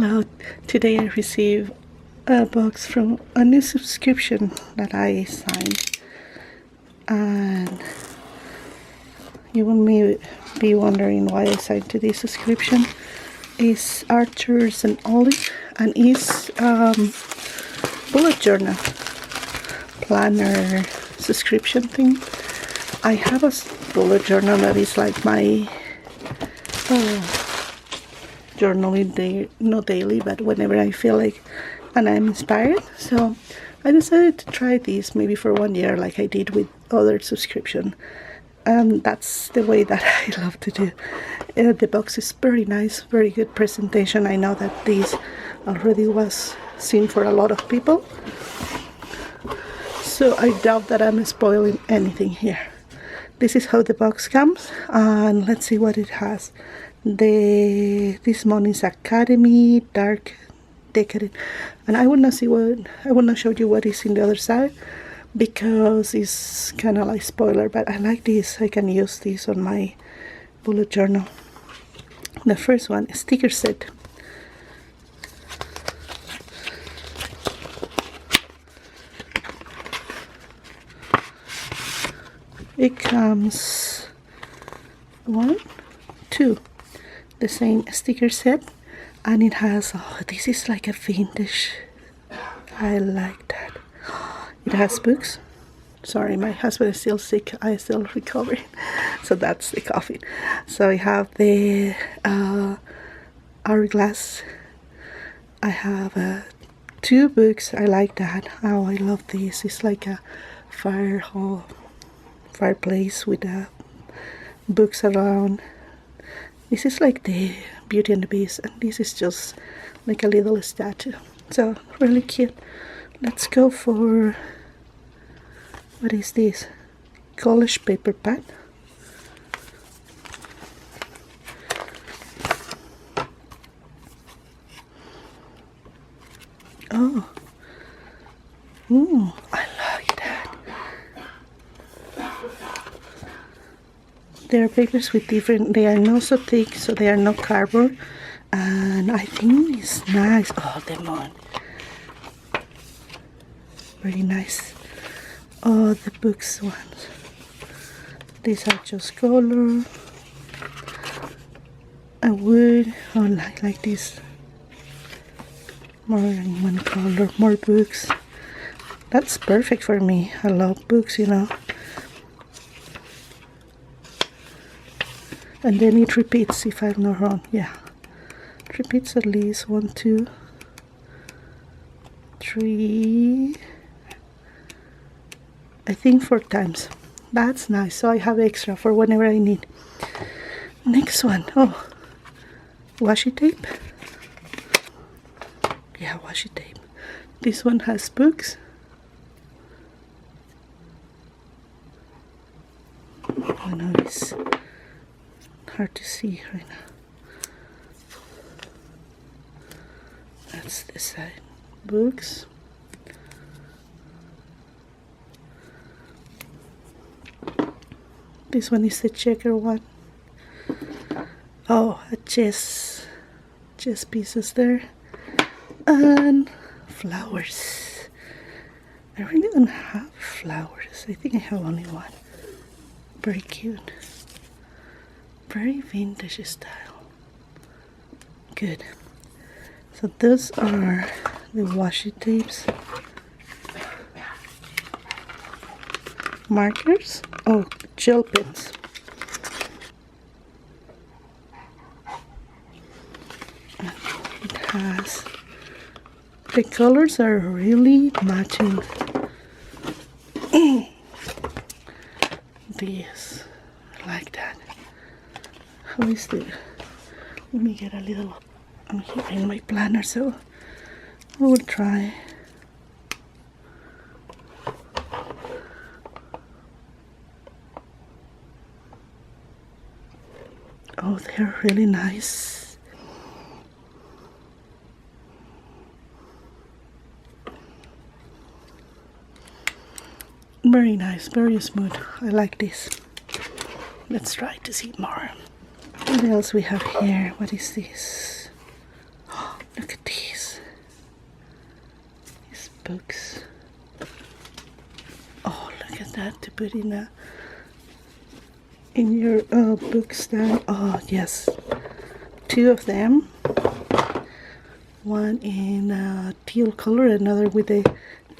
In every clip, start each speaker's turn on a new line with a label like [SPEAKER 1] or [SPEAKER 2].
[SPEAKER 1] Hello, today I received a box from a new subscription that I signed, and you will be wondering why I signed to this subscription. It's Arthur's and Olive, and it's bullet journal planner subscription thing. I have a bullet journal that is like my journaling day, not daily, but whenever I feel like and I'm inspired. So I decided to try this maybe for 1 year, like I did with other subscription, and that's the way that I love to do. The box is very nice, very good presentation. I know that this already was seen for a lot of people, so I doubt that I'm spoiling anything here. This is how the box comes, and let's see what it has. This Morning's Academy, Dark Decadent, and I will not show you what is in the other side because it's kind of like spoiler, but I like this. I can use this on my bullet journal. The first one, sticker set. It comes 1, 2, the same sticker set, and it has, oh, this is like a vintage. I like that. It has books. Sorry, my husband is still sick. I still recovering. So that's the coffee. So I have the hourglass. I have 2 books. I like that. Oh, I love this. It's like a fireplace with books around. This is like the Beauty and the Beast, and this is just like a little statue. So really cute. Let's go for, what is this? Collage paper pad. Oh, I like that. There are papers with different, they are not so thick, so they are not cardboard, and I think it's nice. Oh, the moon. Very nice. Oh, the books ones. These are just color. I would, oh, like this. More than one color, more books. That's perfect for me. I love books, you know. And then it repeats, if I'm not wrong. Yeah, it repeats at least 1, 2, 3, I think 4 times. That's nice. So I have extra for whenever I need. Next one. Oh, washi tape. Yeah, washi tape. This one has books. I know it's hard to see right now. That's the side. Books. This one is the checker one. Oh, a chess pieces there, and flowers. I really don't have flowers. I think I have only one. Very cute. Very vintage style. Good. So those are the washi tapes. Markers. Oh, gel pens. It has, the colors are really matching. This, I like that. How is the, let me get a little, I'm here in my planner, so I will try. Oh, they're really nice. Very nice, very smooth. I like this. Let's try to see more. What else we have here? What is this? Look at these books. Oh, look at that, to put in your book stand. Oh yes, two of them, one in teal color, another with a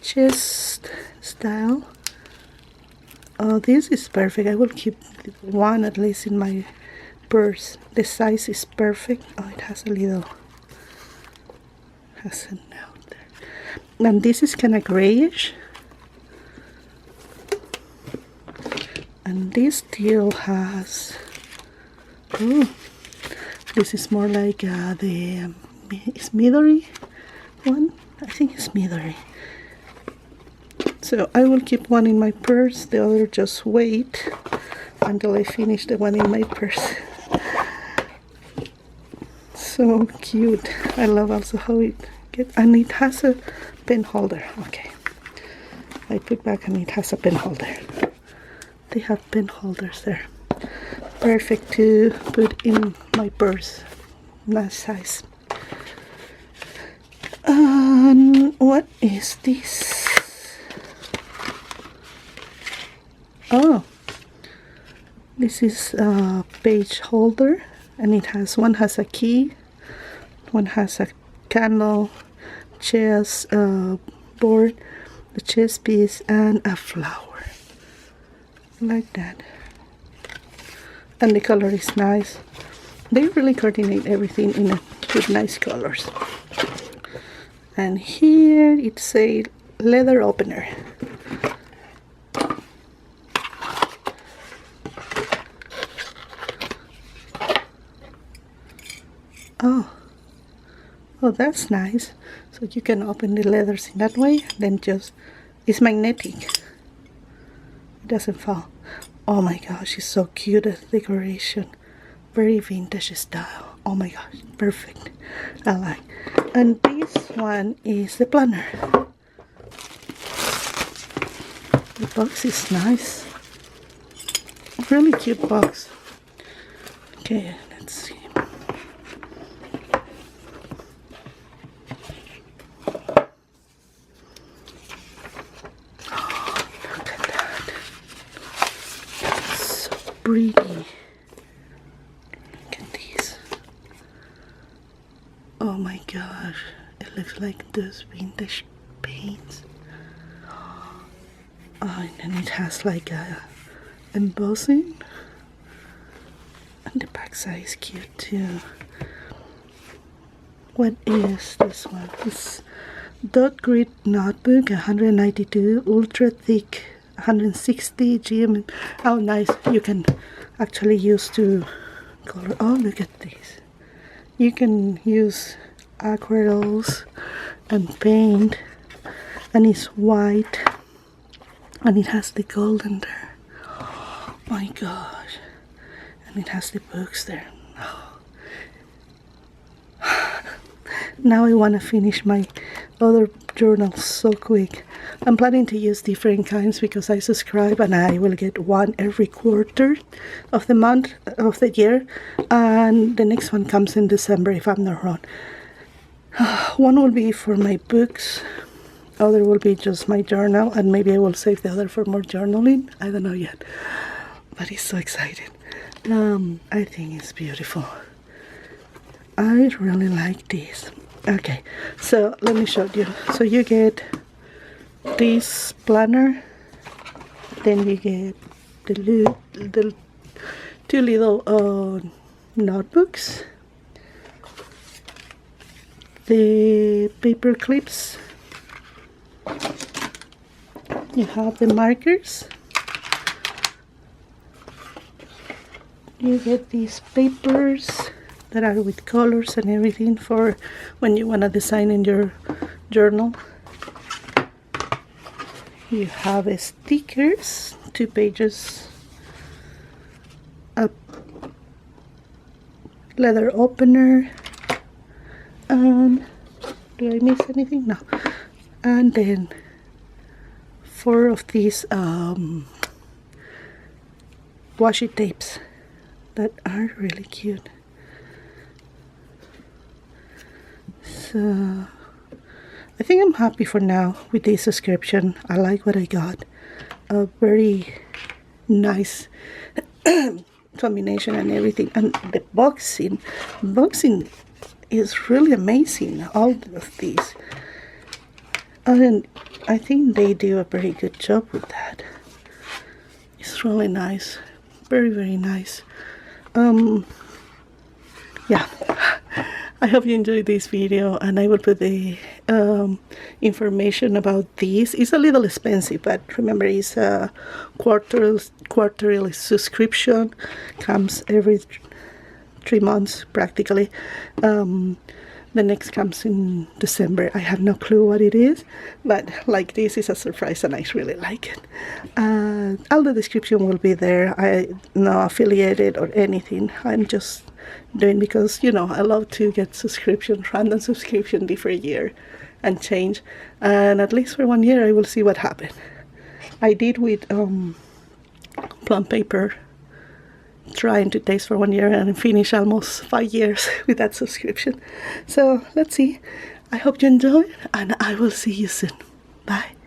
[SPEAKER 1] chest style. Oh, this is perfect. I will keep one at least in my purse. The size is perfect. Oh, it has a note there. And this is kind of grayish. And this teal has, oh, this is more like the Midori one. I think it's Midori. So I will keep one in my purse, the other just wait until I finish the one in my purse. So cute. I love also how it gets, and it has a pen holder. Okay, I put back and it has a pen holder. They have pen holders there. Perfect to put in my purse. Nice size. And what is this? Oh, this is a page holder, and it has, one has a key, one has a candle, chess board, the chess piece, and a flower. Like that. And the color is nice. They really coordinate everything with nice colors. And here it's a leather opener. Oh, that's nice. So you can open the leathers in that way, then just, it's magnetic. It doesn't fall. Oh my gosh, it's so cute, as decoration. Very vintage style. Oh my gosh, perfect. I like. And this one is the planner. The box is nice. Really cute box. Okay, let's see. Pretty. Look at these. Oh my gosh, it looks like those vintage paints. Oh, and then it has like a embossing, and the backside is cute too. What is this one? It's dot grid notebook, 192 ultra thick, 160 gm. Oh nice, you can actually use to color. Oh, look at this. You can use aquarels and paint, and it's white, and it has the golden there. Oh my gosh. And it has the books there. Oh. Now I want to finish my other journals so quick. I'm planning to use different kinds because I subscribe, and I will get one every quarter of the month, of the year, and the next one comes in December if I'm not wrong. One will be for my books, other will be just my journal, and maybe I will save the other for more journaling. I don't know yet, but it's so exciting. I think it's beautiful. I really like this. Okay, so let me show you. So you get this planner, then you get the two little notebooks, the paper clips, you have the markers, you get these papers that are with colors and everything for when you want to design in your journal. You have stickers, 2 pages, a leather opener, and do I miss anything? No. And then 4 of these washi tapes that are really cute. it's I think I'm happy for now with this subscription. I like what I got. A very nice combination and everything, and the boxing is really amazing. All of these, and I think they do a very good job with that. It's really nice, very nice. Yeah, I hope you enjoyed this video, and I will put the information about these. It's a little expensive, but remember, it's a quarterly subscription, comes every 3 months practically. The next comes in December. I have no clue what it is, but like, this is a surprise and I really like it. All the description will be there. I'm not affiliated or anything. I'm just doing because, you know, I love to get subscription, random subscription different year and change. And at least for 1 year I will see what happened. I did with Plum Paper, trying to taste for 1 year and finish almost 5 years with that subscription. So let's see. I hope you enjoy, and I will see you soon. Bye.